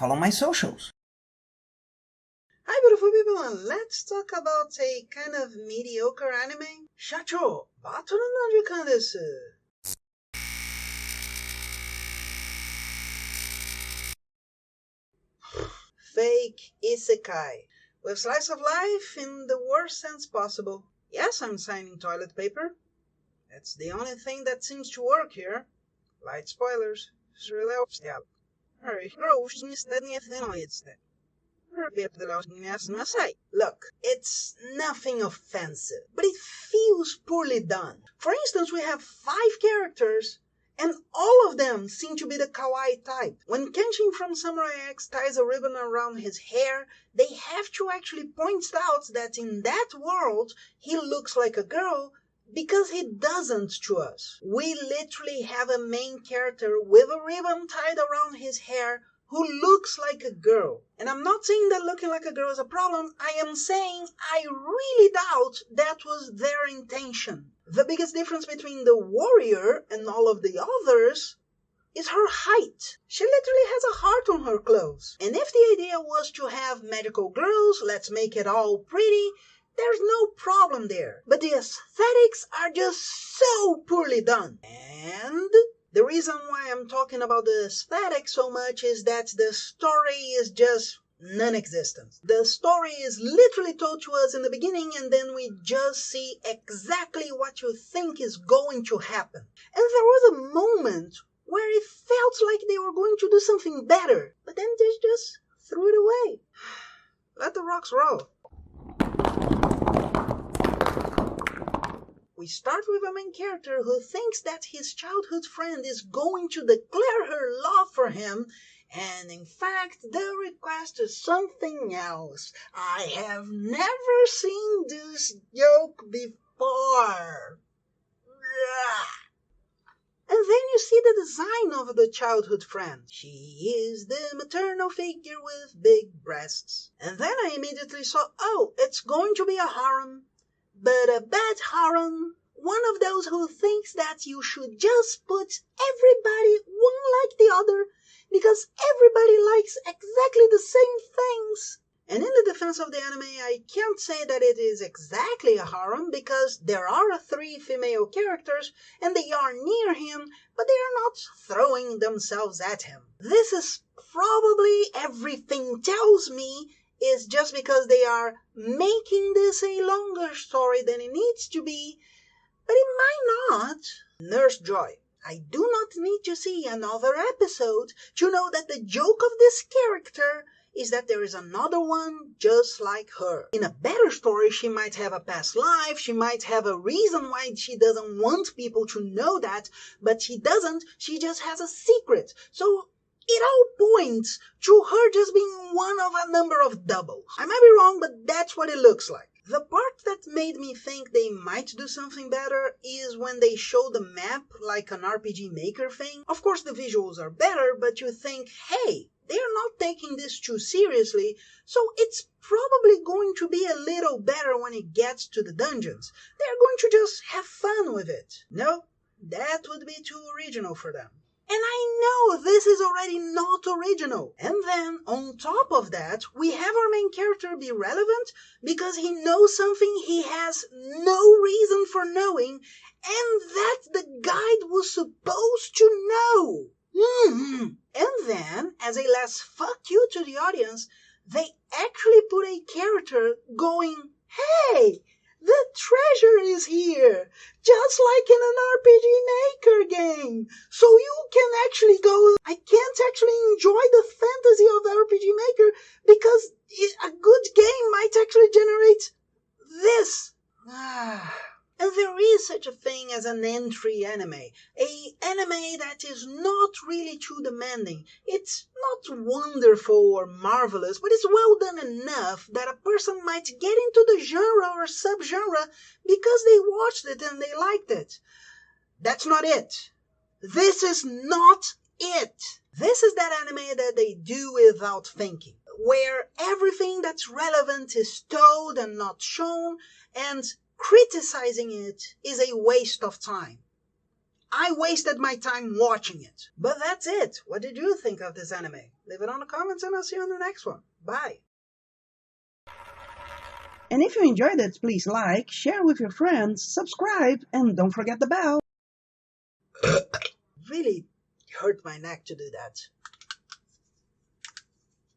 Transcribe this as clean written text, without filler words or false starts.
follow my socials. Hi beautiful people, and let's talk about a kind of mediocre anime. Shachou, バトルの時間です。Fake isekai. With slice of life in the worst sense possible. Yes, I'm signing toilet paper. That's the only thing that seems to work here. Light spoilers. Look, it's nothing offensive, but it feels poorly done. For instance, we have 5 characters, and all of them seem to be the kawaii type. When Kenshin from Samurai X ties a ribbon around his hair, they have to actually point out that in that world, he looks like a girl, because he doesn't to us. We literally have a main character with a ribbon tied around his hair who looks like a girl. And I'm not saying that looking like a girl is a problem. I am saying I really doubt that was their intention. The biggest difference between the warrior and all of the others is her height. She literally has a heart on her clothes. And if the idea was to have magical girls, let's make it all pretty, there's no problem there. But the aesthetics are just so poorly done. And the reason why I'm talking about the aesthetics so much is that the story is just non-existent. The story is literally told to us in the beginning, and then we just see exactly what you think is going to happen. And there was a moment where it felt like they were going to do something better, but then they just threw it away. Let the rocks roll. We start with a main character who thinks that his childhood friend is going to declare her love for him, and in fact the request is something else. I have never seen this joke before. And then you see the design of the childhood friend. She is the maternal figure with big breasts. And then I immediately saw, oh, it's going to be a harem. But a bad harem, one of those who thinks that you should just put everybody one like the other because everybody likes exactly the same things. And in the defense of the anime, I can't say that it is exactly a harem because there are 3 female characters and they are near him, but they are not throwing themselves at him. This is probably, everything tells me, is just because they are making this a longer story than it needs to be, but it might not. Nurse Joy, I do not need to see another episode to know that the joke of this character is that there is another one just like her. In a better story, she might have a past life, she might have a reason why she doesn't want people to know that, but she doesn't, she just has a secret. So it all points to her just being one of a number of doubles. I might be wrong, but that's what it looks like. The part that made me think they might do something better is when they show the map like an RPG Maker thing. Of course the visuals are better, but you think, hey, they're not taking this too seriously, so it's probably going to be a little better when it gets to the dungeons. They're going to just have fun with it. No, that would be too original for them. And I know this is already not original. And then, on top of that, we have our main character be relevant because he knows something he has no reason for knowing, and that the guide was supposed to know. And then, as a last fuck you to the audience, they actually put a character going, hey, the treasure is here, just like in an RPG Maker game. So you can actually go, I can't actually enjoy the fantasy of RPG Maker because a good game might actually generate this. And there is such a thing as an entry anime. An anime that is not really too demanding. It's not wonderful or marvelous, but it's well done enough that a person might get into the genre or subgenre because they watched it and they liked it. That's not it. This is not it. This is that anime that they do without thinking, where everything that's relevant is told and not shown, and criticizing it is a waste of time. I wasted my time watching it. But that's it. What did you think of this anime? Leave it on the comments and I'll see you on the next one. Bye. And if you enjoyed it, please like, share with your friends, subscribe, and don't forget the bell. Really hurt my neck to do that.